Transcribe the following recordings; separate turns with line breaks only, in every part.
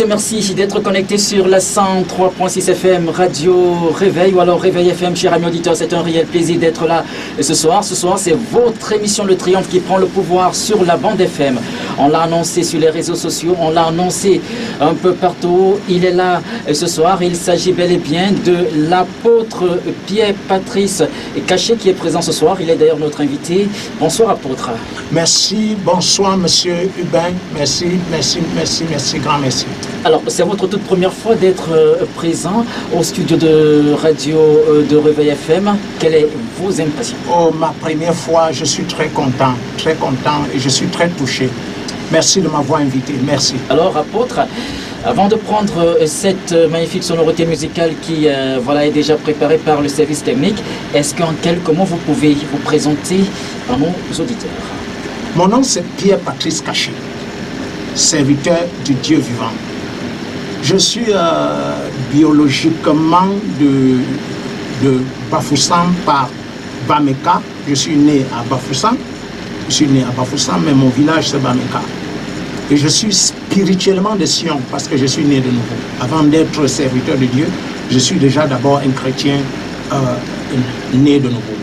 Merci d'être connecté sur la 103.6 FM Radio Réveil ou alors Réveil FM, chers amis auditeurs. C'est un réel plaisir d'être là ce soir. Ce soir, c'est votre émission Le Triomphe qui prend le pouvoir sur la bande FM. On l'a annoncé sur les réseaux sociaux, on l'a annoncé un peu partout. Il est là ce soir. Il s'agit bel et bien de l'apôtre Pierre-Patrice Caché qui est présent ce soir. Il est d'ailleurs notre invité. Bonsoir apôtre.
Merci, bonsoir monsieur Hubin. Merci, grand merci.
Alors, c'est votre toute première fois d'être présent au studio de radio de Réveil FM. Quelle est vos impressions?
Oh, ma première fois, je suis très content et je suis très touché. Merci de m'avoir invité, merci.
Alors, apôtre, avant de prendre cette magnifique sonorité musicale qui voilà, est déjà préparée par le service technique, est-ce qu'en quelques mots, vous pouvez vous présenter à nos auditeurs?
Mon nom, c'est Pierre-Patrice Caché, serviteur du Dieu vivant. Je suis biologiquement de Bafoussam par Bameka. Je suis né à Bafoussam. Mais mon village c'est Bameka. Et je suis spirituellement de Sion parce que je suis né de nouveau. Avant d'être serviteur de Dieu, je suis déjà d'abord un chrétien né de nouveau.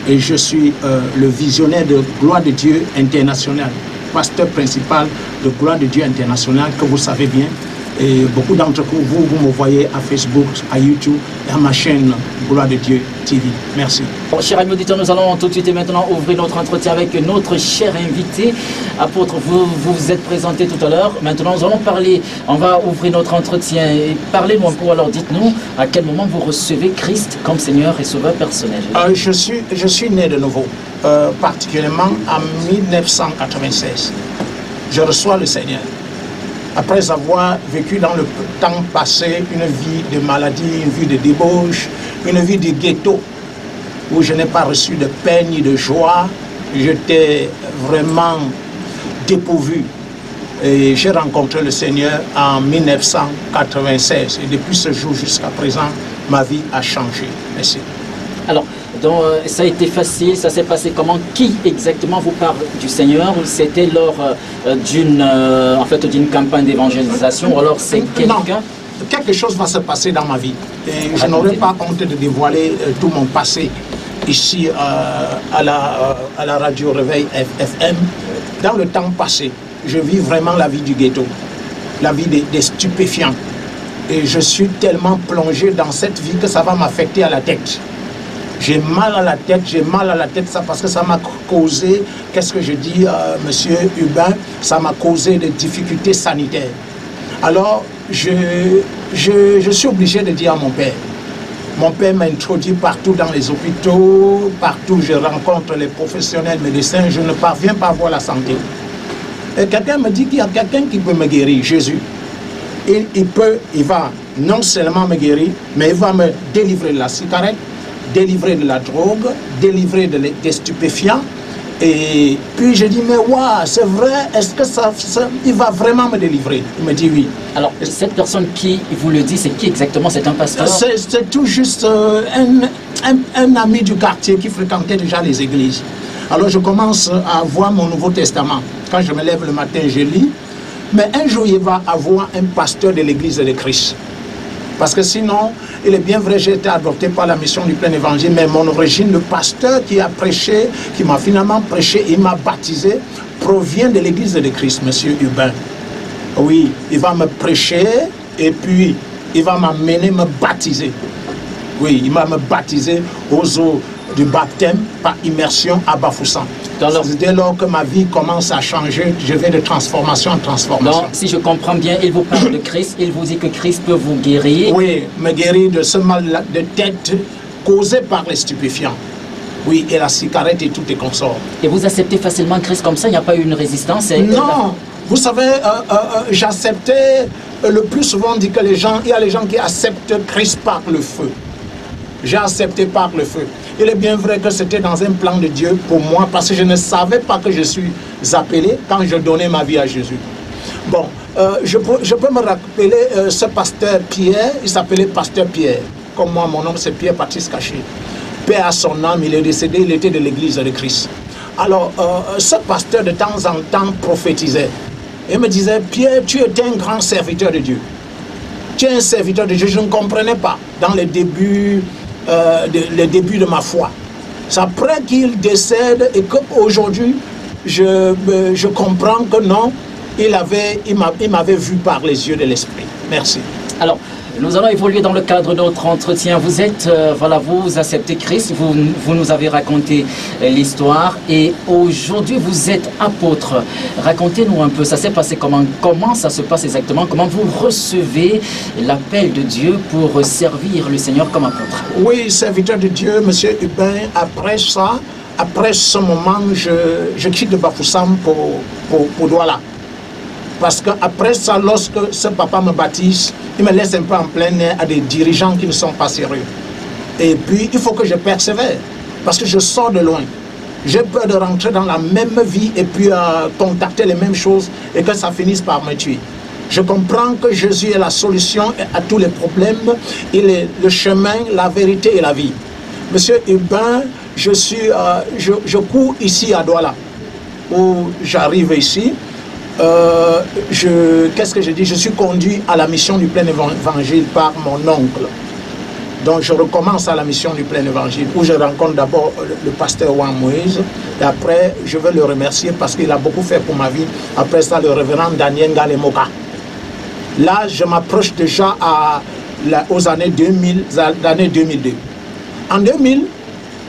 Et je suis le visionnaire de Gloire de Dieu International, pasteur principal de Gloire de Dieu International, que vous savez bien. Et beaucoup d'entre vous me voyez à Facebook, à YouTube et à ma chaîne Gloire de Dieu TV. Merci.
Bon, chers amis auditeurs, nous allons tout de suite et maintenant ouvrir notre entretien avec notre cher invité. Apôtre, vous vous êtes présenté tout à l'heure. Maintenant, nous allons parler, on va ouvrir notre entretien. Parlez-nous un peu, alors dites-nous à quel moment vous recevez Christ comme Seigneur et Sauveur personnel.
Je suis né de nouveau, particulièrement en 1996. Je reçois le Seigneur. Après avoir vécu dans le temps passé une vie de maladie, une vie de débauche, une vie de ghetto, où je n'ai pas reçu de paix ni de joie, j'étais vraiment dépourvu. Et j'ai rencontré le Seigneur en 1996. Et depuis ce jour jusqu'à présent, ma vie a changé. Merci.
Alors, donc, ça a été facile, ça s'est passé comment? Qui exactement vous parle du Seigneur? C'était lors d'une campagne d'évangélisation ou alors c'est quelqu'un?
Quelque chose va se passer dans ma vie. Et je n'aurai pas honte de dévoiler tout mon passé ici à la radio Réveil FM. Dans le temps passé, je vis vraiment la vie du ghetto, la vie des stupéfiants. Et je suis tellement plongé dans cette vie que ça va m'affecter à la tête. J'ai mal à la tête, ça parce que ça m'a causé, qu'est-ce que je dis, monsieur Hubin, ça m'a causé des difficultés sanitaires. Alors, je suis obligé de dire à mon père. Mon père m'a introduit partout dans les hôpitaux, partout je rencontre les professionnels médecins, je ne parviens pas à avoir la santé. Et quelqu'un me dit qu'il y a quelqu'un qui peut me guérir, Jésus. Il va non seulement me guérir, mais il va me délivrer de la cigarette, délivrer de la drogue, délivrer des stupéfiants. Et puis je dis, mais waouh, c'est vrai, est-ce que il va vraiment me délivrer? Il me dit oui.
Alors, cette personne qui vous le dit, c'est qui exactement? C'est un pasteur?
C'est tout juste un ami du quartier qui fréquentait déjà les églises. Alors je commence à voir mon Nouveau Testament. Quand je me lève le matin, je lis. Mais un jour, il va avoir un pasteur de l'église de Christ. Parce que sinon, il est bien vrai, j'ai été adopté par la mission du plein évangile, mais mon origine, le pasteur qui a prêché, qui m'a finalement prêché, il m'a baptisé, provient de l'église de Christ, monsieur Hubin. Oui, il va me prêcher et puis il va m'amener me baptiser. Oui, il va me baptiser aux eaux du baptême par immersion à Bafoussam. Dès lors que ma vie commence à changer, je vais de transformation en transformation.
Donc, si je comprends bien, il vous parle de Christ, il vous dit que Christ peut vous guérir.
Oui, me guérir de ce mal de tête causé par les stupéfiants. Oui, et la cigarette et tout est consort.
Et vous acceptez facilement Christ comme ça, il n'y a pas eu une résistance?
Non, vous savez, j'acceptais, le plus souvent on dit que il y a les gens qui acceptent Christ par le feu. J'ai accepté par le feu. Il est bien vrai que c'était dans un plan de Dieu pour moi parce que je ne savais pas que je suis appelé quand je donnais ma vie à Jésus. Bon, je peux me rappeler ce pasteur Pierre, il s'appelait pasteur Pierre. Comme moi, mon nom c'est Pierre-Patrice Caché. Paix à son âme, il est décédé, il était de l'église de Christ. Alors, ce pasteur de temps en temps prophétisait. Et il me disait, Pierre, tu étais un grand serviteur de Dieu. Tu es un serviteur de Dieu. Je ne comprenais pas dans les débuts de ma foi. C'est après qu'il décède et qu'aujourd'hui, je comprends que non, il m'avait vu par les yeux de l'esprit. Merci.
Alors, nous allons évoluer dans le cadre de notre entretien. Vous êtes, voilà, vous acceptez Christ, vous nous avez raconté l'histoire et aujourd'hui vous êtes apôtre. Racontez-nous un peu, ça s'est passé comment ça se passe exactement, comment vous recevez l'appel de Dieu pour servir le Seigneur comme apôtre?
Oui, serviteur de Dieu, Monsieur Hubin, après ce moment, je quitte de Bafoussam pour Douala. Parce qu'après ça, lorsque ce papa me baptise, il me laisse un peu en plein air à des dirigeants qui ne sont pas sérieux. Et puis, il faut que je persévère, parce que je sors de loin. J'ai peur de rentrer dans la même vie et puis contacter les mêmes choses et que ça finisse par me tuer. Je comprends que Jésus est la solution à tous les problèmes. Il est le chemin, la vérité et la vie. Monsieur Hubin, je cours ici à Douala, où j'arrive ici. Qu'est-ce que je dis? Je suis conduit à la mission du plein évangile par mon oncle. Donc je recommence à la mission du plein évangile où je rencontre d'abord le pasteur Juan Moïse et après je veux le remercier parce qu'il a beaucoup fait pour ma vie. Après ça, le révérend Daniel Ngalemoka. Là, je m'approche déjà aux années 2002. En 2000,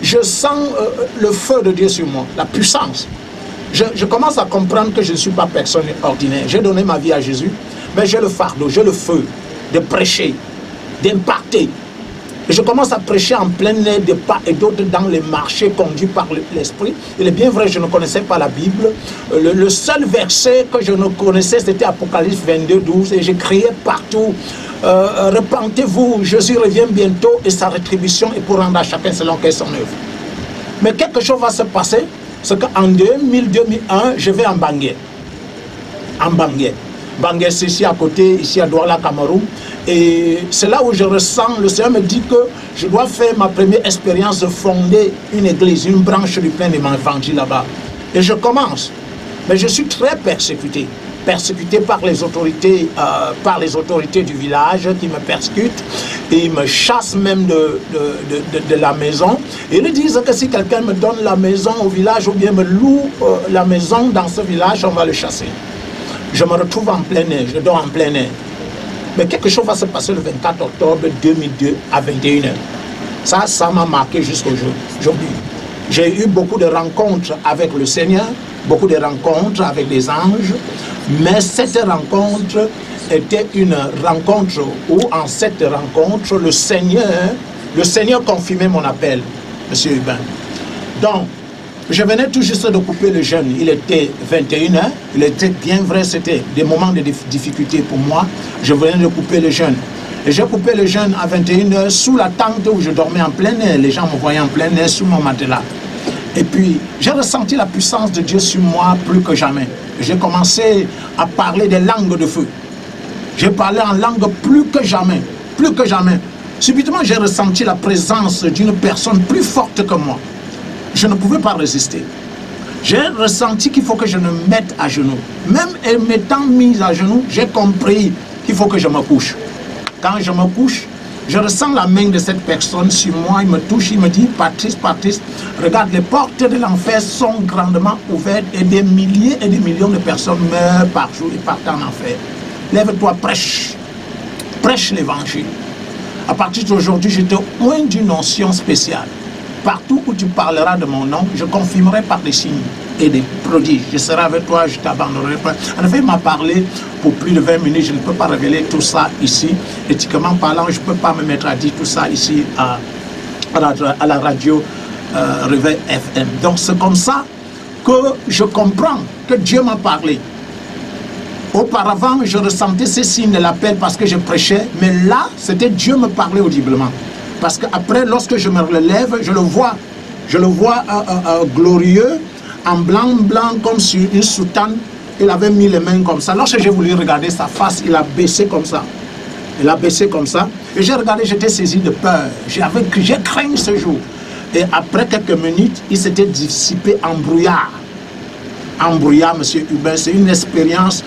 je sens le feu de Dieu sur moi, la puissance. Je commence à comprendre que je ne suis pas personne ordinaire. J'ai donné ma vie à Jésus, mais j'ai le fardeau, j'ai le feu de prêcher, d'imparter. Et je commence à prêcher en plein air de part et d'autre dans les marchés conduits par l'Esprit. Il est bien vrai, je ne connaissais pas la Bible. Le seul verset que je ne connaissais, c'était Apocalypse 22, 12. Et je criais partout, repentez-vous, Jésus revient bientôt et sa rétribution est pour rendre à chacun selon son œuvre. Mais quelque chose va se passer. C'est qu'en 2000-2001, je vais en Bangué. En Bangué. Bangué, c'est ici à côté, ici à Douala, Cameroun. Et c'est là où je ressens, le Seigneur me dit que je dois faire ma première expérience de fonder une église, une branche du plein évangile là-bas. Et je commence. Mais je suis très persécuté. Persécuté par les autorités du village qui me persécutent et ils me chassent même de la maison. Et ils disent que si quelqu'un me donne la maison au village ou bien me loue la maison dans ce village, on va le chasser. Je me retrouve en plein air, je dors en plein air. Mais quelque chose va se passer le 24 octobre 2002 à 21h. Ça m'a marqué jusqu'aujourd'hui. J'ai eu beaucoup de rencontres avec le Seigneur, beaucoup de rencontres avec des anges, mais cette rencontre était une rencontre où, en cette rencontre, le Seigneur confirmait mon appel, M. Hubin. Donc, je venais tout juste de couper le jeûne, il était 21h, il était bien vrai, c'était des moments de difficulté pour moi, je venais de couper le jeûne. Et j'ai coupé le jeûne à 21h sous la tente où je dormais en plein air, les gens me voyaient en plein air sous mon matelas. Et puis, j'ai ressenti la puissance de Dieu sur moi plus que jamais. J'ai commencé à parler des langues de feu. J'ai parlé en langue plus que jamais, plus que jamais. Subitement, j'ai ressenti la présence d'une personne plus forte que moi. Je ne pouvais pas résister. J'ai ressenti qu'il faut que je me mette à genoux. Même en m'étant mise à genoux, j'ai compris qu'il faut que je me couche. Quand je me couche, je ressens la main de cette personne sur moi, il me touche, il me dit, Patrice, Patrice, regarde, les portes de l'enfer sont grandement ouvertes et des milliers et des millions de personnes meurent par jour et partent en enfer. Lève-toi, prêche, prêche l'évangile. À partir d'aujourd'hui, je te oins d'une onction spéciale. Partout où tu parleras de mon nom, je confirmerai par des signes et des prodiges. Je serai avec toi, je t'abandonnerai pas. En effet, il m'a parlé pour plus de 20 minutes. Je ne peux pas révéler tout ça ici. Éthiquement parlant, je ne peux pas me mettre à dire tout ça ici à la radio Réveil FM. Donc c'est comme ça que je comprends que Dieu m'a parlé. Auparavant, je ressentais ces signes de l'appel parce que je prêchais. Mais là, c'était Dieu me parlait audiblement. Parce qu'après, lorsque je me relève, je le vois glorieux, en blanc, comme sur une soutane. Il avait mis les mains comme ça. Lorsque j'ai voulu regarder sa face, il a baissé comme ça. Il a baissé comme ça. Et j'ai regardé, j'étais saisi de peur. J'ai craint ce jour. Et après quelques minutes, il s'était dissipé en brouillard. En brouillard, M. Hubin, c'est une expérience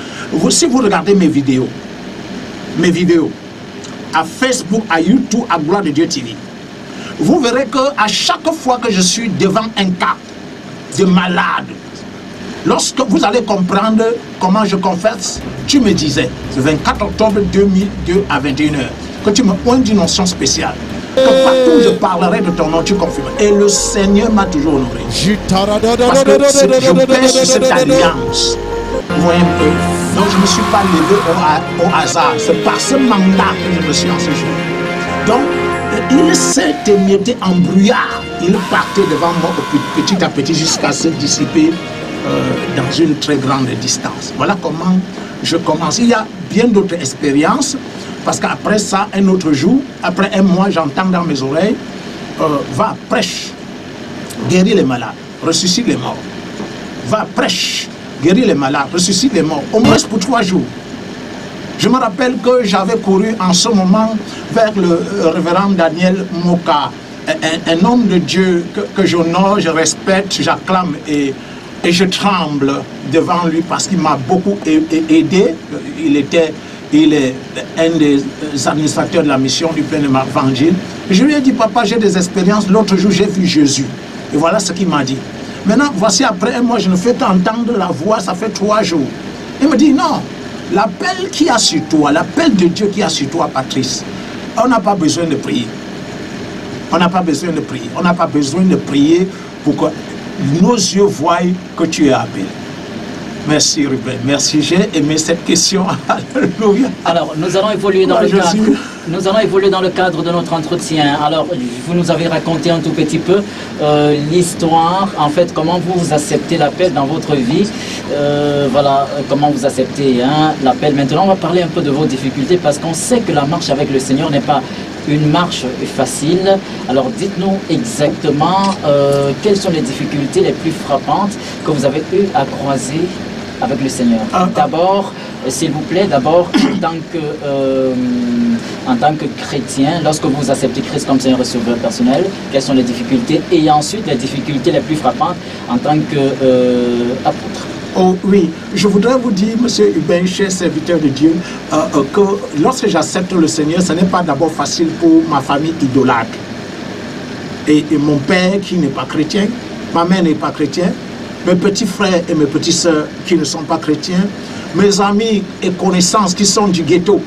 Si vous regardez mes vidéos, à Facebook, à YouTube, à Gloire de Dieu TV, vous verrez qu'à chaque fois que je suis devant un cas de malade, lorsque vous allez comprendre comment je confesse, tu me disais, le 24 octobre 2002 à 21h, que tu me pointes une notion spéciale. Que partout où je parlerai de ton nom, tu confirmes. Et le Seigneur m'a toujours honoré. Parce que je pèse sur cette alliance. Vous voyez un peu. Donc je ne me suis pas levé au hasard. C'est par ce mandat que je me suis en ce jour. Donc, il s'est émietté en brouillard. Il partait devant moi petit à petit jusqu'à se dissiper dans une très grande distance. Voilà comment je commence. Il y a bien d'autres expériences. Parce qu'après ça, un autre jour, après un mois, j'entends dans mes oreilles, va, prêche, guéris les malades, ressuscite les morts. Va, prêche, guéris les malades, ressuscite les morts. Au moins pour 3 jours. Je me rappelle que j'avais couru en ce moment vers le révérend Daniel Moka, un homme de Dieu que j'honore, je respecte, j'acclame et je tremble devant lui parce qu'il m'a beaucoup aidé. Il est un des administrateurs de la mission du plein évangile. Je lui ai dit, papa, j'ai des expériences. L'autre jour, j'ai vu Jésus. Et voilà ce qu'il m'a dit. Maintenant, voici après un mois, je ne fais qu'entendre la voix, ça fait 3 jours. Il me dit, non, l'appel qui a sur toi, l'appel de Dieu qui a sur toi, Patrice, on n'a pas besoin de prier. On n'a pas besoin de prier. On n'a pas besoin de prier pour que nos yeux voient que tu es appelé. Merci Ruben, merci, j'ai aimé cette question. Alléluia.
Alors, nous allons évoluer dans le cadre de notre entretien. Alors, vous nous avez raconté un tout petit peu l'histoire, en fait, comment vous acceptez l'appel dans votre vie. Voilà, comment vous acceptez l'appel. Maintenant, on va parler un peu de vos difficultés parce qu'on sait que la marche avec le Seigneur n'est pas une marche facile. Alors, dites-nous exactement quelles sont les difficultés les plus frappantes que vous avez eu à croiser avec le Seigneur. D'abord, s'il vous plaît, d'abord en tant que chrétien, lorsque vous acceptez Christ comme Seigneur et Sauveur personnel, quelles sont les difficultés et ensuite les difficultés les plus frappantes en tant qu'apôtre.
Oh oui, je voudrais vous dire, monsieur Hubin, cher serviteur de Dieu, que lorsque j'accepte le Seigneur, ce n'est pas d'abord facile pour ma famille idolâtre. Et mon père qui n'est pas chrétien, ma mère n'est pas chrétienne, mes petits frères et mes petites sœurs qui ne sont pas chrétiens, mes amis et connaissances qui sont du ghetto,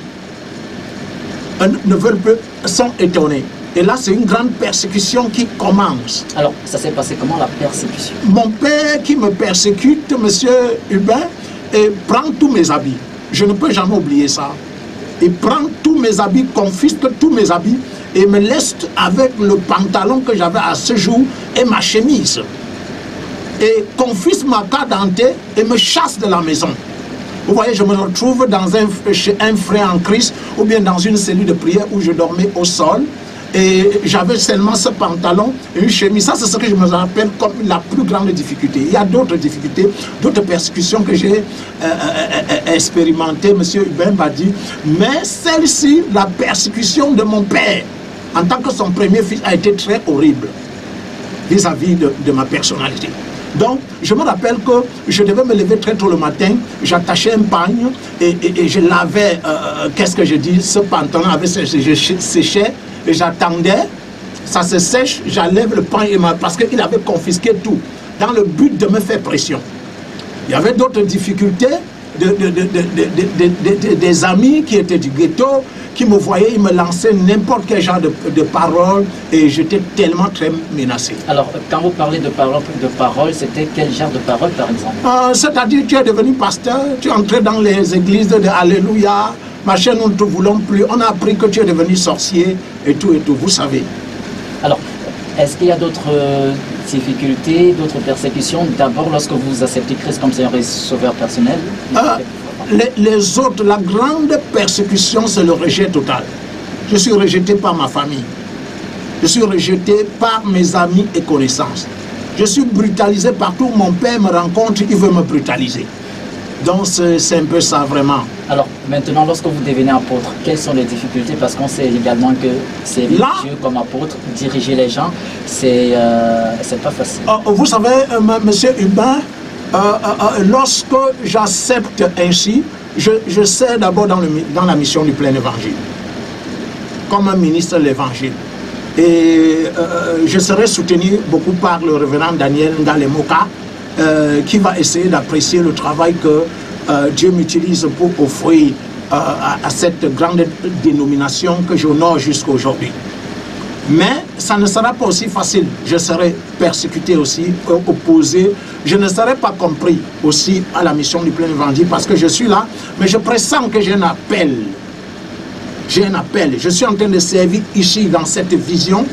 ne veulent plus, sont étonnés. Et là, c'est une grande persécution qui commence.
Alors, ça s'est passé comment, la persécution?
Mon père qui me persécute, monsieur Hubin, et prend tous mes habits. Je ne peux jamais oublier ça. Il prend tous mes habits, confisque tous mes habits, et me laisse avec le pantalon que j'avais à ce jour et ma chemise. Et confisque ma carte d'identité et me chasse de la maison. Vous voyez, je me retrouve chez un frère en Christ ou bien dans une cellule de prière où je dormais au sol. Et j'avais seulement ce pantalon et une chemise. Ça, c'est ce que je me rappelle comme la plus grande difficulté. Il y a d'autres difficultés, d'autres persécutions que j'ai expérimentées, M. Hubin m'a dit. Mais celle-ci, la persécution de mon père, en tant que son premier fils, a été très horrible vis-à-vis de ma personnalité. Donc, je me rappelle que je devais me lever très tôt le matin, j'attachais un pagne et je lavais, qu'est-ce que je dis, ce pantalon avec je séchais et j'attendais, ça se sèche, j'enlève le pagne parce qu'il avait confisqué tout, dans le but de me faire pression. Il y avait d'autres difficultés, des amis qui étaient du ghetto, qui me voyaient, ils me lançaient n'importe quel genre de paroles et j'étais tellement très menacé.
Alors, quand vous parlez de paroles, c'était quel genre de paroles, par exemple?
C'est-à-dire, tu es devenu pasteur, tu es entré dans les églises de Alléluia, machin, nous ne te voulons plus, on a appris que tu es devenu sorcier et tout, vous savez. Alors,
est-ce qu'il y a d'autres difficultés, d'autres persécutions, d'abord lorsque vous acceptez Christ comme Seigneur et Sauveur personnel?
Les autres, la grande persécution, c'est le rejet total. Je suis rejeté par ma famille. Je suis rejeté par mes amis et connaissances. Je suis brutalisé partout où mon père me rencontre, il veut me brutaliser. Donc c'est un peu ça vraiment.
Alors maintenant, lorsque vous devenez apôtre, quelles sont les difficultés? Parce qu'on sait également que c'est Dieu comme apôtre, diriger les gens, c'est pas facile.
Vous savez, monsieur Hubin, lorsque j'accepte ainsi, je sers d'abord dans la mission du plein évangile, comme un ministre de l'évangile. Et je serai soutenu beaucoup par le révérend Daniel Ngalemoka, qui va essayer d'apprécier le travail que Dieu m'utilise pour offrir à cette grande dénomination que j'honore jusqu'à aujourd'hui. Mais ça ne sera pas aussi facile. Je serai persécuté aussi, opposé. Je ne serai pas compris aussi à la mission du plein évangile parce que je suis là, mais je pressens que j'ai un appel. J'ai un appel. Je suis en train de servir ici dans cette vision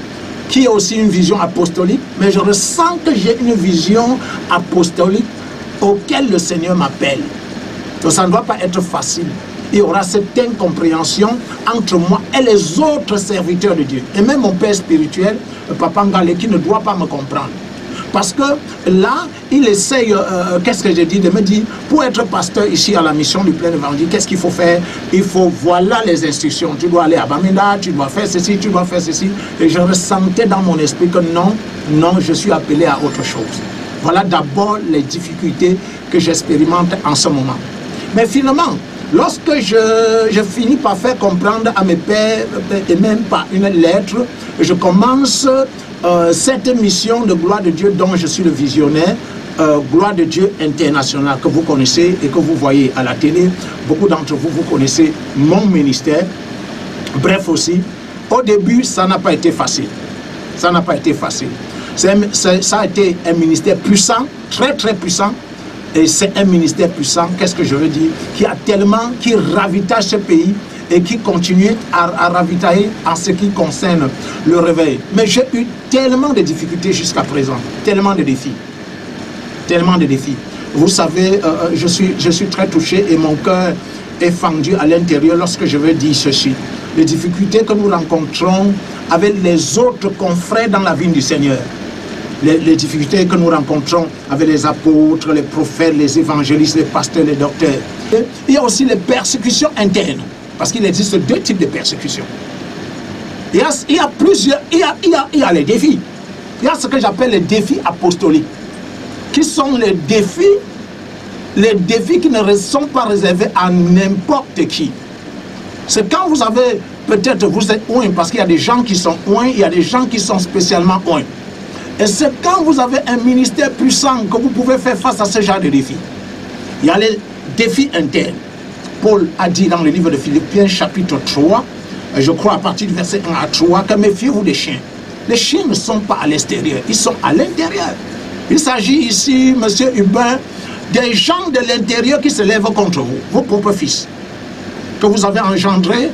qui est aussi une vision apostolique, mais je ressens que j'ai une vision apostolique auquel le Seigneur m'appelle. Donc ça ne doit pas être facile. Il y aura cette incompréhension entre moi et les autres serviteurs de Dieu. Et même mon père spirituel, le Papa Ngale, qui ne doit pas me comprendre. Parce que là, il essaye, qu'est-ce que j'ai dit, de me dire, pour être pasteur ici à la mission du plein évangile, qu'est-ce qu'il faut faire? Il faut, voilà les instructions. Tu dois aller à Bamenda, tu dois faire ceci, tu dois faire ceci. Et je ressentais dans mon esprit que non, non, je suis appelé à autre chose. Voilà d'abord les difficultés que j'expérimente en ce moment. Mais finalement, lorsque je finis par faire comprendre à mes pères, et même par une lettre, je commence cette mission de gloire de Dieu dont je suis le visionnaire, gloire de Dieu international, que vous connaissez et que vous voyez à la télé. Beaucoup d'entre vous, vous connaissez mon ministère. Bref aussi, au début, ça n'a pas été facile. Ça n'a pas été facile. Ça a été un ministère puissant, très très puissant. Et c'est un ministère puissant, qu'est-ce que je veux dire, qui ravitaille ce pays et qui continue à ravitailler en ce qui concerne le réveil. Mais j'ai eu tellement de difficultés jusqu'à présent, tellement de défis. Tellement de défis. Vous savez, je suis très touché et mon cœur est fendu à l'intérieur lorsque je veux dire ceci. Les difficultés que nous rencontrons avec les autres confrères dans la vie du Seigneur. Les difficultés que nous rencontrons avec les apôtres, les prophètes, les évangélistes, les pasteurs, les docteurs. Il y a aussi les persécutions internes, parce qu'il existe deux types de persécutions. Il y a plusieurs, il y a les défis. Il y a ce que j'appelle les défis apostoliques, qui sont les défis qui ne sont pas réservés à n'importe qui. C'est quand vous avez, peut-être vous êtes oint, parce qu'il y a des gens qui sont oint, il y a des gens qui sont spécialement oint. Et c'est quand vous avez un ministère puissant que vous pouvez faire face à ce genre de défis. Il y a les défis internes. Paul a dit dans le livre de Philippiens chapitre 3, je crois à partir du verset 1 à 3, que méfiez-vous des chiens. Les chiens ne sont pas à l'extérieur, ils sont à l'intérieur. Il s'agit ici, monsieur Hubin, des gens de l'intérieur qui se lèvent contre vous, vos propres fils, que vous avez engendrés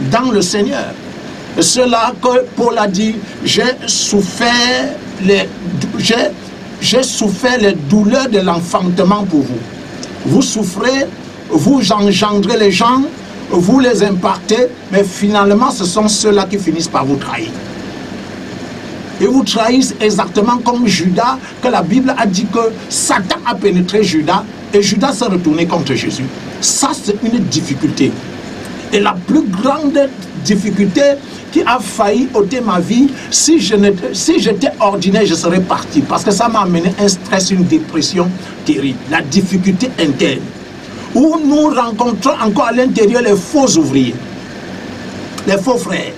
dans le Seigneur. Cela que Paul a dit, j'ai souffert les douleurs de l'enfantement pour vous. Vous souffrez, vous engendrez les gens, vous les impartez, mais finalement ce sont ceux-là qui finissent par vous trahir. Et vous trahissent exactement comme Judas, que la Bible a dit que Satan a pénétré Judas et Judas s'est retourné contre Jésus. Ça, c'est une difficulté. Et la plus grande difficulté qui a failli ôter ma vie, si j'étais ordinaire, je serais parti. Parce que ça m'a amené un stress, une dépression terrible. La difficulté interne. Où nous rencontrons encore à l'intérieur les faux ouvriers, les faux frères,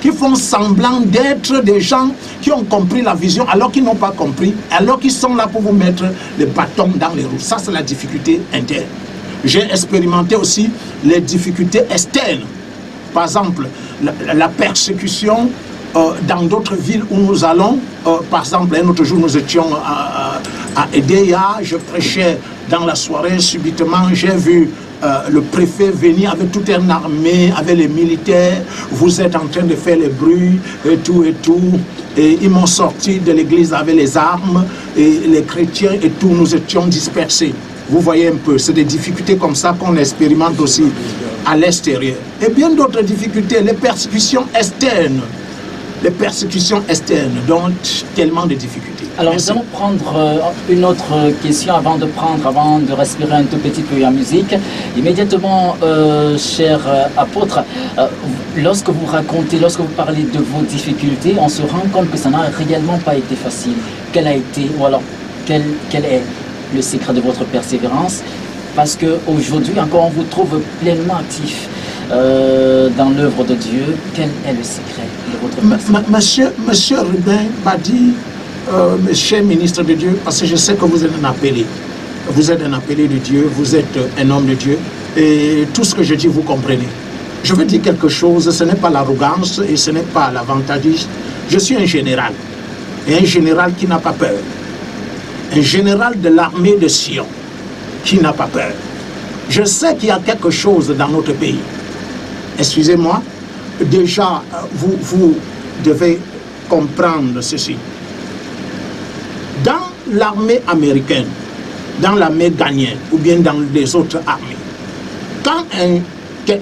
qui font semblant d'être des gens qui ont compris la vision alors qu'ils n'ont pas compris, alors qu'ils sont là pour vous mettre les bâtons dans les roues. Ça, c'est la difficulté interne. J'ai expérimenté aussi les difficultés externes. Par exemple, la persécution dans d'autres villes où nous allons. Par exemple, un autre jour, nous étions à Edea, je prêchais dans la soirée, subitement, j'ai vu le préfet venir avec toute une armée, avec les militaires. Vous êtes en train de faire les bruits et tout et tout. Et ils m'ont sorti de l'église avec les armes et les chrétiens et tout, nous étions dispersés. Vous voyez un peu, c'est des difficultés comme ça qu'on expérimente aussi à l'extérieur. Et bien d'autres difficultés, les persécutions externes. Les persécutions externes, donc tellement de difficultés.
Alors
Merci.
nous allons prendre une autre question avant de respirer un tout petit peu en musique. Immédiatement, cher apôtre, lorsque vous racontez, lorsque vous parlez de vos difficultés, on se rend compte que ça n'a réellement pas été facile. Quel a été, ou alors quel est le secret de votre persévérance? parce qu'aujourd'hui encore on vous trouve pleinement actif dans l'œuvre de Dieu. Quel est le secret de votre personne?
Monsieur Rubin m'a dit, monsieur ministre de Dieu, parce que je sais que vous êtes un appelé. Vous êtes un appelé de Dieu, vous êtes un homme de Dieu, et tout ce que je dis, vous comprenez. Je veux dire quelque chose, ce n'est pas l'arrogance et ce n'est pas l'avantagiste. Je suis un général, et un général qui n'a pas peur. Un général de l'armée de Sion, qui n'a pas peur. Je sais qu'il y a quelque chose dans notre pays. Excusez-moi, déjà, vous devez comprendre ceci. Dans l'armée américaine, dans l'armée ghanéenne ou bien dans les autres armées, quand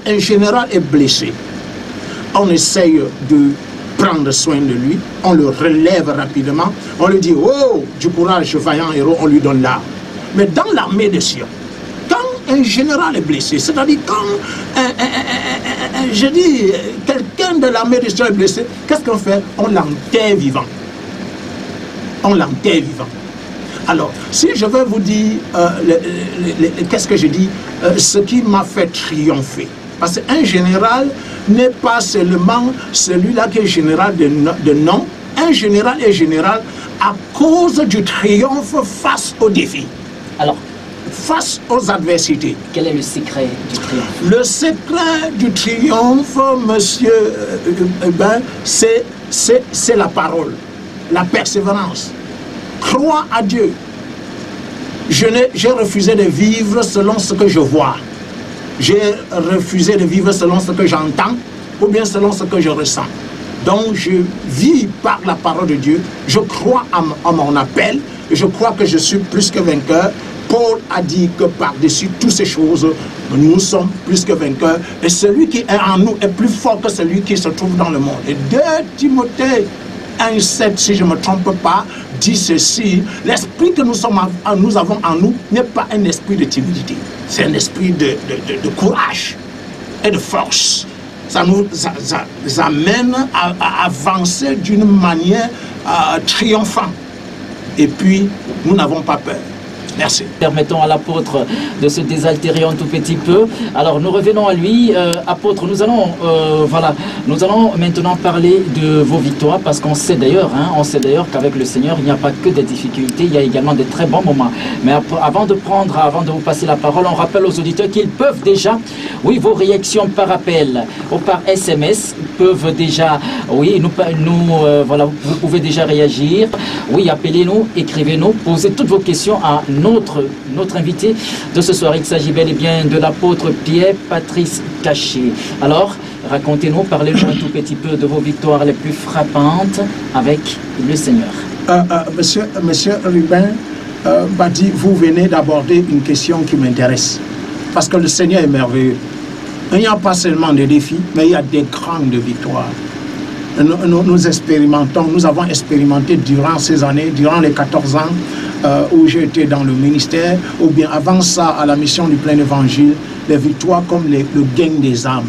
un général est blessé, on essaye de prendre soin de lui, on le relève rapidement, on lui dit « Oh, du courage, vaillant héros », on lui donne l'arme. Mais dans l'armée de Sion, quand un général est blessé, c'est-à-dire quand je dis quelqu'un de l'armée de Sion est blessé, qu'est-ce qu'on fait? On l'enterre vivant. On l'enterre vivant. Alors, si je veux vous dire, qu'est-ce que je dis, ce qui m'a fait triompher. Parce qu'un général n'est pas seulement celui-là qui est général de nom. Un général est général à cause du triomphe face aux défis.
Alors,
face aux adversités.
Quel est le secret du triomphe?
Le secret du triomphe, monsieur, c'est la parole, la persévérance. Crois à Dieu. J'ai refusé de vivre selon ce que je vois. J'ai refusé de vivre selon ce que j'entends ou bien selon ce que je ressens. Donc je vis par la parole de Dieu. Je crois à mon appel et je crois que je suis plus que vainqueur. Paul a dit que par-dessus toutes ces choses, nous sommes plus que vainqueurs. Et celui qui est en nous est plus fort que celui qui se trouve dans le monde. Et 2 Timothée 1,7, si je ne me trompe pas, dit ceci: l'esprit que nous avons en nous n'est pas un esprit de timidité, c'est un esprit de courage et de force. Ça nous amène à avancer d'une manière triomphante. Et puis, nous n'avons pas peur. Merci.
Permettons à l'apôtre de se désaltérer un tout petit peu. Alors nous revenons à lui. Apôtre, nous allons maintenant parler de vos victoires, parce qu'on sait d'ailleurs qu'avec le Seigneur, il n'y a pas que des difficultés, il y a également de très bons moments. Mais avant de vous passer la parole, on rappelle aux auditeurs qu'ils peuvent déjà, oui, vos réactions par appel ou par SMS peuvent déjà, oui, vous pouvez déjà réagir. Oui, appelez-nous, écrivez-nous, posez toutes vos questions à notre invité de ce soir. Il s'agit bel et bien de l'apôtre Pierre-Patrice Caché. Alors, racontez-nous, parlez-nous un tout petit peu de vos victoires les plus frappantes avec le Seigneur.
Monsieur Rubin Badi, vous venez d'aborder une question qui m'intéresse. Parce que le Seigneur est merveilleux. Il n'y a pas seulement des défis, mais il y a des grandes victoires. Nous avons expérimenté durant ces années, durant les 14 ans où j'ai été dans le ministère, ou bien avant ça à la mission du plein évangile, des victoires comme le gain des âmes.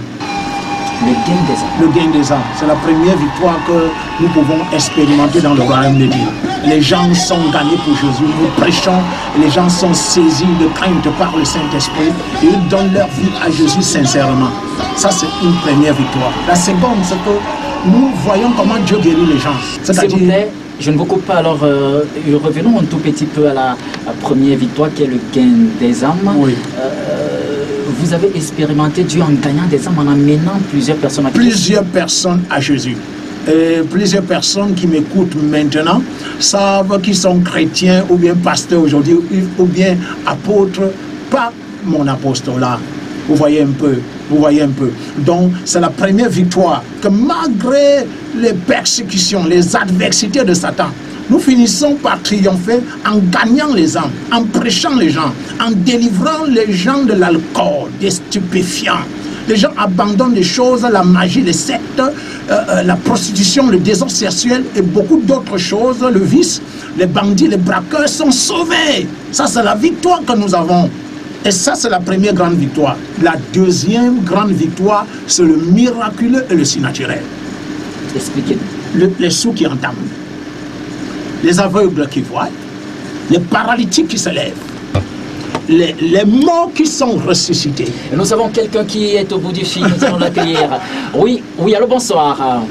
Le gain des âmes.
Le gain des âmes. C'est la première victoire que nous pouvons expérimenter dans le royaume de Dieu. Les gens sont gagnés pour Jésus. Nous prêchons, les gens sont saisis de crainte par le Saint-Esprit et ils donnent leur vie à Jésus sincèrement. Ça, c'est une première victoire. La seconde, c'est que nous voyons comment Dieu guérit les gens.
S'il vous plaît, je ne vous coupe pas. Alors, revenons un tout petit peu à la première victoire qui est le gain des âmes. Oui. Vous avez expérimenté Dieu en gagnant des âmes, en amenant plusieurs personnes à Christ.
Plusieurs personnes à Jésus. Et plusieurs personnes qui m'écoutent maintenant savent qu'ils sont chrétiens ou bien pasteurs aujourd'hui ou bien apôtres, pas mon apostolat. Vous voyez un peu, Donc, c'est la première victoire que malgré les persécutions, les adversités de Satan, nous finissons par triompher en gagnant les âmes, en prêchant les gens, en délivrant les gens de l'alcool, des stupéfiants. Les gens abandonnent les choses, la magie, les sectes, la prostitution, le désordre sexuel et beaucoup d'autres choses, le vice. Les bandits, les braqueurs sont sauvés. Ça, c'est la victoire que nous avons. Et ça, c'est la première grande victoire. La deuxième grande victoire, c'est le miraculeux et le surnaturel.
Expliquez-nous.
Les sourds qui entendent, les aveugles qui voient, les paralytiques qui se lèvent, les morts qui sont ressuscités.
Et nous avons quelqu'un qui est au bout du fil, nous allons l'accueillir. Oui, allô, bonsoir.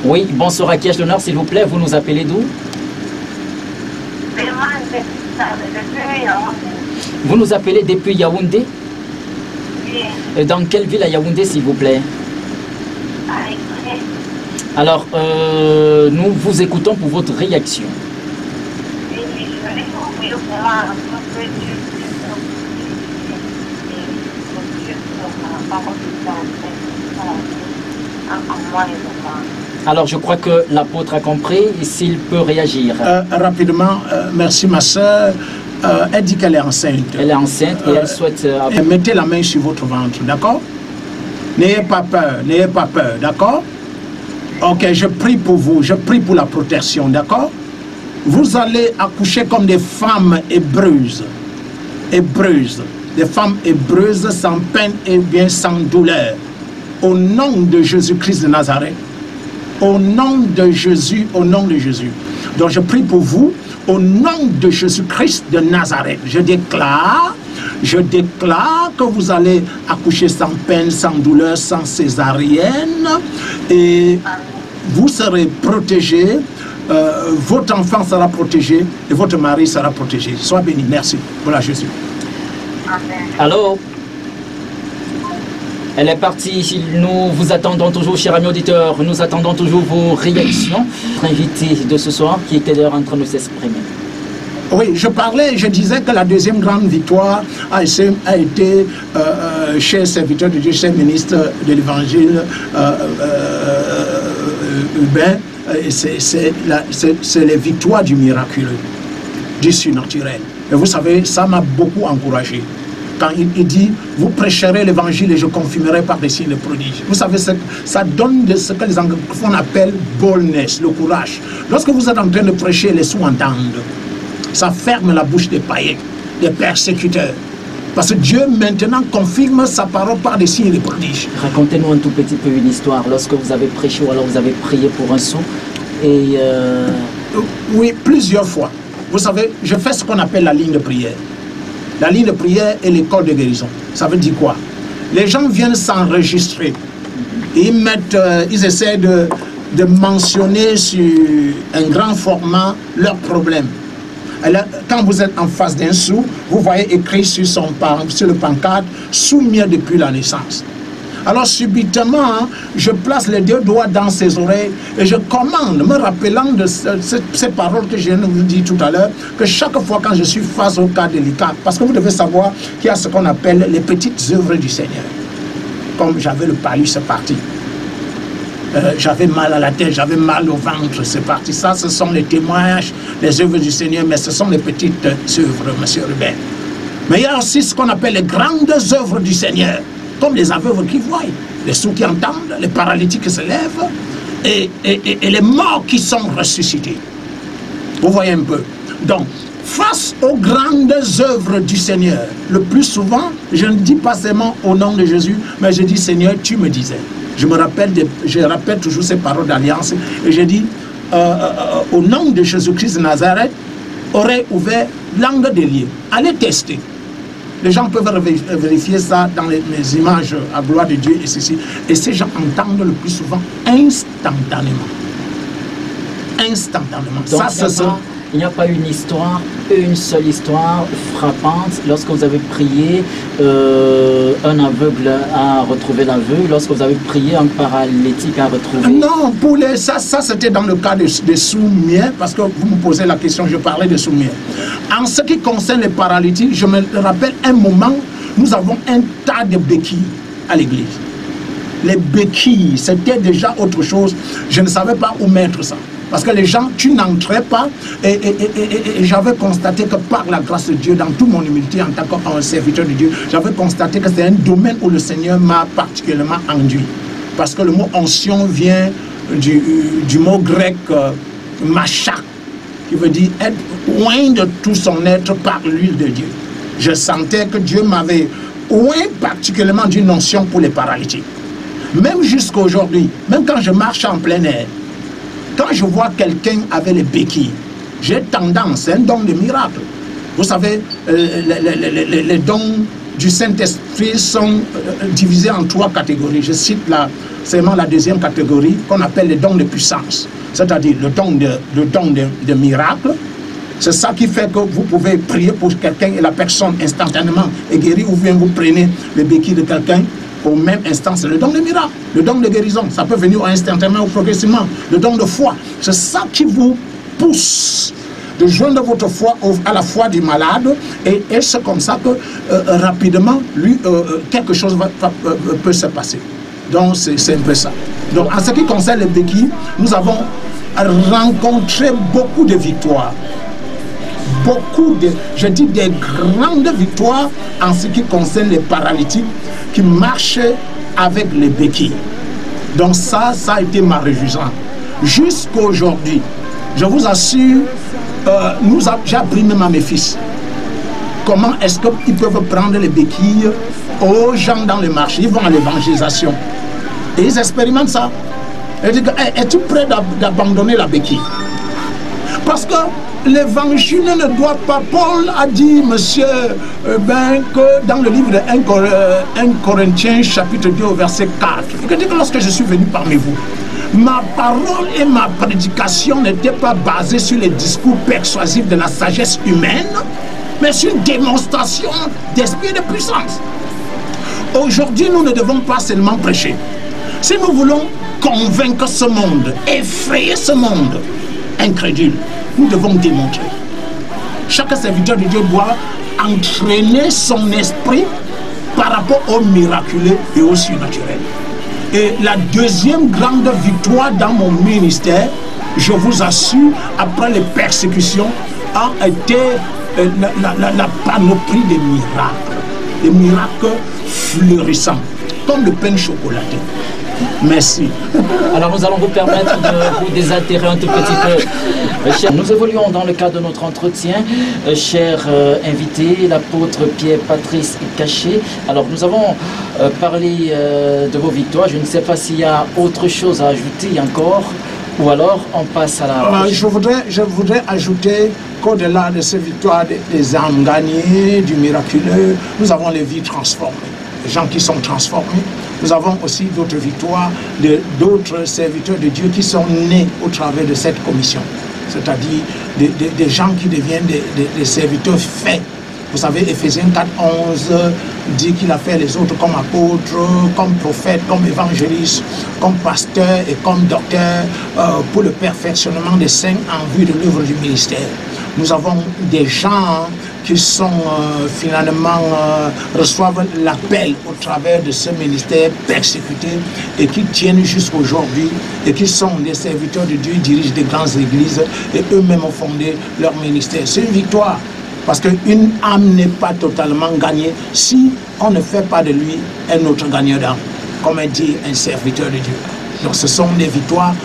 Oui, bonsoir, à qui ai-je l'honneur, s'il vous plaît? Vous nous appelez d'où? Vous nous appelez depuis Yaoundé? Et dans quelle ville à Yaoundé, s'il vous plaît? Alors, nous vous écoutons pour votre réaction. Alors, je crois que l'apôtre a compris, s'il peut réagir.
Rapidement, merci ma soeur. Elle dit qu'elle est enceinte.
Elle est enceinte et elle souhaite...
et mettez la main sur votre ventre, d'accord? N'ayez pas peur, d'accord? Ok, je prie pour vous, je prie pour la protection, d'accord? Vous allez accoucher comme des femmes hébreuses. Des femmes hébreuses sans peine et bien sans douleur. Au nom de Jésus-Christ de Nazareth. Au nom de Jésus, au nom de Jésus. Donc je prie pour vous, au nom de Jésus-Christ de Nazareth. Je déclare que vous allez accoucher sans peine, sans douleur, sans césarienne. Et vous serez protégés. Votre enfant sera protégé et votre mari sera protégé. Sois béni. Merci. Voilà Jésus.
Allô? Elle est partie. Nous vous attendons toujours, chers amis auditeurs. Nous attendons toujours vos réactions. Invité de ce soir qui était d'ailleurs en train de s'exprimer.
Oui, je disais que la deuxième grande victoire a été chez serviteur de Dieu, chez ministre de l'Évangile Hubert. C'est les victoires du miraculeux, du surnaturel. Et vous savez, ça m'a beaucoup encouragé. Quand il dit, vous prêcherez l'évangile et je confirmerai par des signes de prodiges. Vous savez, ça donne de ce que les anglophones appellent boldness, le courage. Lorsque vous êtes en train de prêcher, les sous-entendent. Ça ferme la bouche des païens, des persécuteurs. Parce que Dieu maintenant confirme sa parole par des signes et des prodiges.
Racontez-nous un tout petit peu une histoire. Lorsque vous avez prêché ou alors vous avez prié pour un sou. Et
oui, plusieurs fois. Vous savez, je fais ce qu'on appelle la ligne de prière. La ligne de prière est l'école de guérison. Ça veut dire quoi? Les gens viennent s'enregistrer. Ils essaient de mentionner sur un grand format leurs problèmes. Alors, quand vous êtes en face d'un sou, vous voyez écrit sur le pancarte « Soumis depuis la naissance ». Alors subitement, je place les deux doigts dans ses oreilles et je commande, me rappelant de ces paroles que je viens de vous dire tout à l'heure, que chaque fois quand je suis face au cas délicat, parce que vous devez savoir qu'il y a ce qu'on appelle les petites œuvres du Seigneur. Comme j'avais le palu, c'est parti. J'avais mal à la tête, j'avais mal au ventre, c'est parti. Ça, ce sont les témoignages, les œuvres du Seigneur, mais ce sont les petites œuvres, M. Rubin. Mais il y a aussi ce qu'on appelle les grandes œuvres du Seigneur, comme les aveugles qui voient, les sourds qui entendent, les paralytiques qui se lèvent, et les morts qui sont ressuscités. Vous voyez un peu. Donc, face aux grandes œuvres du Seigneur, le plus souvent, je ne dis pas seulement au nom de Jésus, mais je dis Seigneur, tu me disais. Je rappelle toujours ces paroles d'alliance et je dis au nom de Jésus-Christ de Nazareth, aurait ouvert langue des lieux. Allez tester. Les gens peuvent vérifier ça dans mes images à gloire de Dieu et ceci. Et ces gens entendent le plus souvent instantanément. Instantanément.
Donc,
Ça,
il n'y a pas une histoire, une seule histoire frappante. Lorsque vous avez prié, un aveugle a retrouvé la vue. Lorsque vous avez prié, un paralytique a retrouvé...
Non, ça c'était dans le cas des sourds-muets, parce que vous me posez la question, je parlais des sourds-muets. En ce qui concerne les paralytiques, je me rappelle un moment, nous avons un tas de béquilles à l'église. Les béquilles, c'était déjà autre chose. Je ne savais pas où mettre ça. Parce que les gens, tu n'entrais pas et j'avais constaté que par la grâce de Dieu, dans toute mon humilité en tant que serviteur de Dieu, j'avais constaté que c'est un domaine où le Seigneur m'a particulièrement enduit. Parce que le mot onction vient du mot grec machak, qui veut dire être loin de tout son être par l'huile de Dieu. Je sentais que Dieu m'avait oint particulièrement d'une onction pour les paralytiques. Même jusqu'à aujourd'hui, même quand je marche en plein air, quand je vois quelqu'un avec les béquilles, j'ai tendance, c'est un don de miracle, Vous savez, les dons du Saint-Esprit sont divisés en 3 catégories. Je cite seulement la deuxième catégorie qu'on appelle les dons de puissance. C'est-à-dire le don de miracle. C'est ça qui fait que vous pouvez prier pour quelqu'un et la personne instantanément est guérie, ou bien vous prenez le béquille de quelqu'un au même instant. C'est le don de miracle, le don de guérison. Ça peut venir instantanément ou progressivement. Le don de foi, c'est ça qui vous pousse de joindre votre foi à la foi du malade, et c'est comme ça que rapidement, quelque chose peut se passer. Donc c'est un peu ça. Donc en ce qui concerne les béquilles, nous avons rencontré beaucoup de victoires. Je dis des grandes victoires en ce qui concerne les paralytiques qui marchaient avec les béquilles. Donc ça a été ma réjouissance. Jusqu'à aujourd'hui, je vous assure, j'ai appris même à mes fils comment est-ce qu'ils peuvent prendre les béquilles aux gens dans le marché. Ils vont à l'évangélisation et ils expérimentent ça. Ils disent, es-tu prêt d'abandonner la béquille? Parce que l'évangile ne doit pas. Paul a dit, monsieur, que dans le livre de 1 Corinthiens, chapitre 2, verset 4, il dit que lorsque je suis venu parmi vous, ma parole et ma prédication n'étaient pas basées sur les discours persuasifs de la sagesse humaine, mais sur une démonstration d'esprit et de puissance. Aujourd'hui, nous ne devons pas seulement prêcher. Si nous voulons convaincre ce monde, effrayer ce monde incrédule, nous devons démontrer. Chaque serviteur de Dieu doit entraîner son esprit par rapport au miraculeux et au surnaturel. Et la deuxième grande victoire dans mon ministère, je vous assure, après les persécutions, a été la panoplie des miracles fleurissants, comme le pain chocolaté. Merci.
Alors nous allons vous permettre de vous désaltérer un tout petit peu. Nous évoluons dans le cadre de notre entretien. Cher invité, l'apôtre Pierre-Patrice Caché. Alors nous avons parlé de vos victoires. Je ne sais pas s'il y a autre chose à ajouter encore, ou alors on passe à la...
Je voudrais ajouter qu'au-delà de ces victoires des âmes gagnées, du miraculeux, nous avons les vies transformées. Les gens qui sont transformés. Nous avons aussi d'autres victoires d'autres serviteurs de Dieu qui sont nés au travers de cette commission. C'est-à-dire des gens qui deviennent des serviteurs faits. Vous savez, Éphésiens 4:11 dit qu'il a fait les autres comme apôtres, comme prophètes, comme évangélistes, comme pasteurs et comme docteurs pour le perfectionnement des saints en vue de l'œuvre du ministère. Nous avons des gens qui sont finalement reçoivent l'appel au travers de ce ministère persécuté et qui tiennent jusqu'aujourd'hui et qui sont des serviteurs de Dieu, dirigent des grandes églises et eux-mêmes ont fondé leur ministère. C'est une victoire parce qu'une âme n'est pas totalement gagnée si on ne fait pas de lui un autre gagneur d'âme, comme a dit un serviteur de Dieu. Donc ce sont des victoires.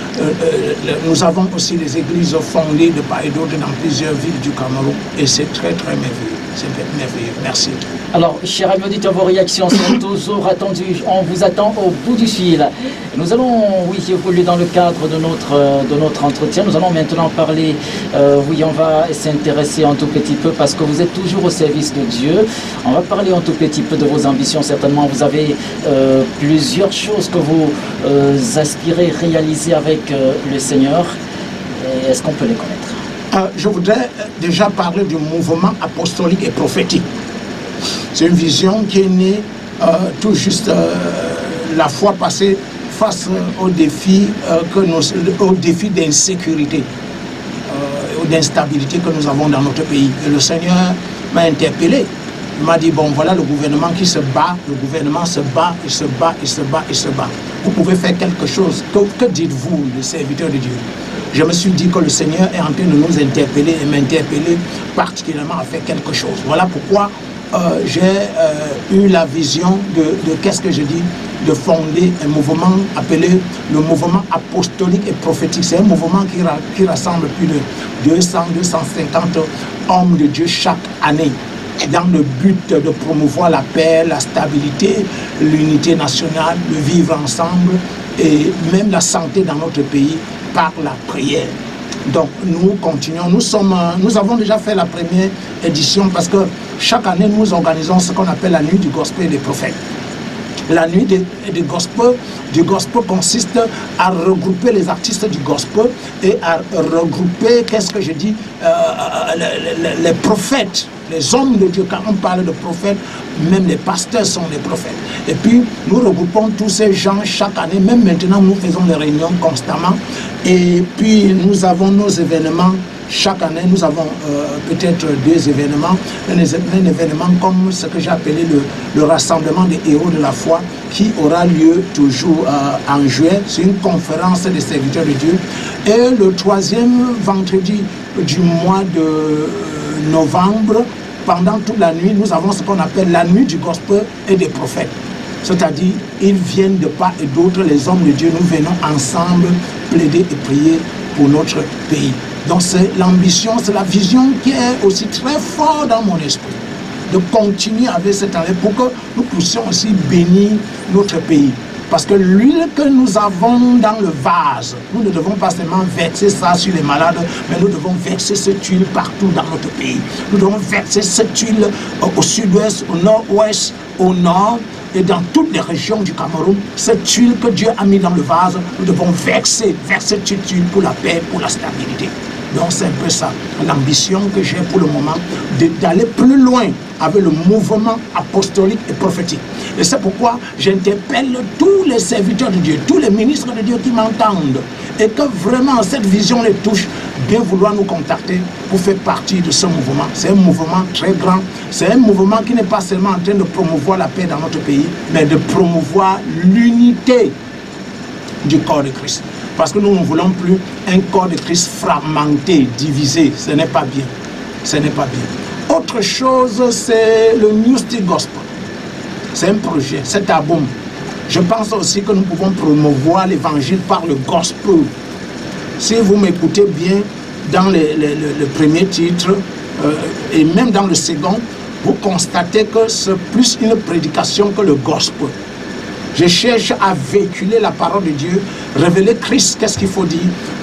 Nous avons aussi des églises fondées de part et d'autre dans plusieurs villes du Cameroun. Et c'est très très merveilleux. C'est merveilleux. Merci.
Alors, chers amis auditeurs, vos réactions sont toujours attendues. On vous attend au bout du fil. Nous allons, oui, évoluer dans le cadre de notre entretien. Nous allons maintenant parler, oui, on va s'intéresser un tout petit peu parce que vous êtes toujours au service de Dieu. On va parler un tout petit peu de vos ambitions. Certainement, vous avez plusieurs choses que vous aspirez réaliser avec le Seigneur. Est-ce qu'on peut les connaître?
Je voudrais déjà parler du mouvement apostolique et prophétique. C'est une vision qui est née tout juste la fois passée face aux défis d'insécurité, ou d'instabilité que nous avons dans notre pays. Et le Seigneur m'a interpellé. Il m'a dit, bon voilà le gouvernement qui se bat, le gouvernement se bat, il se bat, il se bat, il se bat. Vous pouvez faire quelque chose. Que dites-vous, les serviteurs de Dieu? Je me suis dit que le Seigneur est en train de nous interpeller et m'interpeller particulièrement à faire quelque chose. Voilà pourquoi j'ai eu la vision de qu'est-ce que je dis, de fonder un mouvement appelé le mouvement apostolique et prophétique. C'est un mouvement qui rassemble plus de 200-250 hommes de Dieu chaque année, dans le but de promouvoir la paix, la stabilité, l'unité nationale, le vivre ensemble et même la santé dans notre pays par la prière. Donc nous continuons, nous avons déjà fait la première édition parce que chaque année nous organisons ce qu'on appelle la nuit du gospel et des prophètes. La nuit du gospel consiste à regrouper les artistes du gospel et à regrouper, qu'est-ce que je dis, les prophètes, les hommes de Dieu. Quand on parle de prophètes, même les pasteurs sont des prophètes. Et puis nous regroupons tous ces gens chaque année, même maintenant nous faisons des réunions constamment. Et puis nous avons nos événements. Chaque année, nous avons peut-être 2 événements. Un événement comme ce que j'ai appelé le rassemblement des héros de la foi qui aura lieu toujours en juillet. C'est une conférence des serviteurs de Dieu. Et le 3e vendredi du mois de novembre, pendant toute la nuit, nous avons ce qu'on appelle la nuit du gospel et des prophètes. C'est-à-dire, ils viennent de part et d'autre, les hommes de Dieu, nous venons ensemble plaider et prier pour notre pays. Donc c'est l'ambition, c'est la vision qui est aussi très forte dans mon esprit, de continuer avec cette année pour que nous puissions aussi bénir notre pays. Parce que l'huile que nous avons dans le vase, nous ne devons pas seulement verser ça sur les malades, mais nous devons verser cette huile partout dans notre pays. Nous devons verser cette huile au sud-ouest, au nord-ouest, au nord, et dans toutes les régions du Cameroun. Cette huile que Dieu a mis dans le vase, nous devons verser cette huile pour la paix, pour la stabilité. Donc c'est un peu ça, l'ambition que j'ai pour le moment, d'aller plus loin avec le mouvement apostolique et prophétique. Et c'est pourquoi j'interpelle tous les serviteurs de Dieu, tous les ministres de Dieu qui m'entendent, et que vraiment cette vision les touche, bien vouloir nous contacter pour faire partie de ce mouvement. C'est un mouvement très grand, c'est un mouvement qui n'est pas seulement en train de promouvoir la paix dans notre pays, mais de promouvoir l'unité du corps de Christ. Parce que nous ne voulons plus un corps de Christ fragmenté, divisé. Ce n'est pas bien. Ce n'est pas bien. Autre chose, c'est le New Steel Gospel. C'est un projet, c'est un boom. Je pense aussi que nous pouvons promouvoir l'évangile par le gospel. Si vous m'écoutez bien, dans le premier titre et même dans le second, vous constatez que c'est plus une prédication que le gospel. Je cherche à véhiculer la parole de Dieu, révéler Christ, qu'est-ce qu'il faut dire,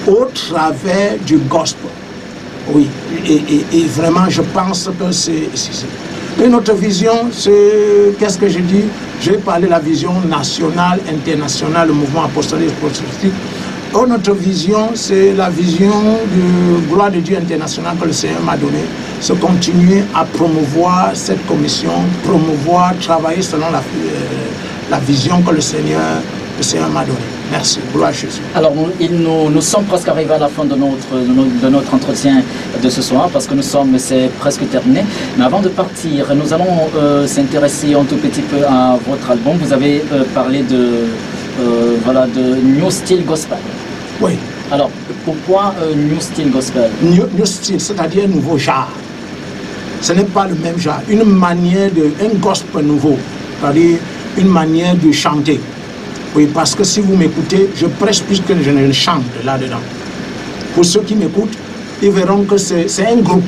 au travers du gospel. Oui, et vraiment, je pense que c'est... Et notre vision, c'est... Qu'est-ce que je dis? Je vais parler de la vision nationale, internationale, le mouvement apostolique et prophétique. Notre vision, c'est la vision de gloire de Dieu internationale que le Seigneur m'a donnée. C'est continuer à promouvoir cette commission, promouvoir, travailler selon la vision que le Seigneur m'a donnée. Merci. Gloire à Jésus.
Alors, nous sommes presque arrivés à la fin de notre entretien de ce soir, parce que c'est presque terminé. Mais avant de partir, nous allons s'intéresser un tout petit peu à votre album. Vous avez parlé de New Steel Gospel.
Oui.
Alors, pourquoi New Steel Gospel?
New Steel, c'est-à-dire un nouveau genre. Ce n'est pas le même genre. Une manière un gospel nouveau, c'est-à-dire une manière de chanter. Oui, parce que si vous m'écoutez, je prêche plus que je ne chante là-dedans. Pour ceux qui m'écoutent, ils verront que c'est un groupe.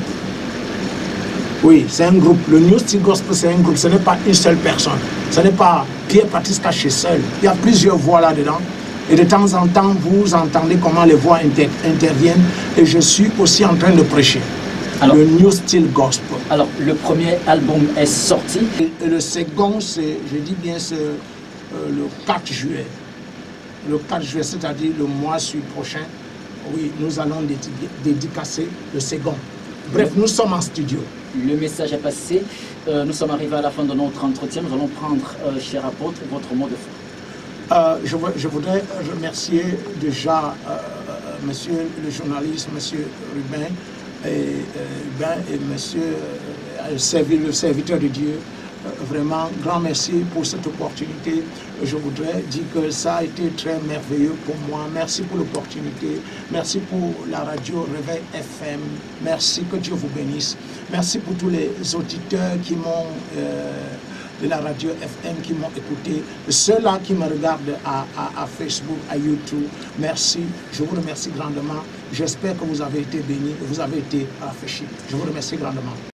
Oui, c'est un groupe. Le New Steel Gospel, c'est un groupe. Ce n'est pas une seule personne. Ce n'est pas Pierre-Baptiste Caché seul. Il y a plusieurs voix là-dedans. Et de temps en temps, vous entendez comment les voix interviennent. Et je suis aussi en train de prêcher. Alors, le New Steel Gospel.
Alors, le premier album est sorti.
Et le second, c'est, je dis bien, c'est le 4 juillet. Le 4 juillet, c'est-à-dire le mois prochain. Oui, nous allons dédicacer le second. Bref, nous sommes en studio.
Le message est passé. Nous sommes arrivés à la fin de notre entretien. Nous allons prendre, cher apôtre, votre mot de fin.
Je voudrais remercier déjà monsieur le journaliste, monsieur Rubin, et monsieur le serviteur de Dieu. Vraiment, grand merci pour cette opportunité. Je voudrais dire que ça a été très merveilleux pour moi. Merci pour l'opportunité. Merci pour la radio Réveil FM. Merci, que Dieu vous bénisse. Merci pour tous les auditeurs qui m'ont... de la radio FM qui m'ont écouté, ceux-là qui me regardent à Facebook, à YouTube, merci, je vous remercie grandement. J'espère que vous avez été bénis, vous avez été rafraîchis. Je vous remercie grandement.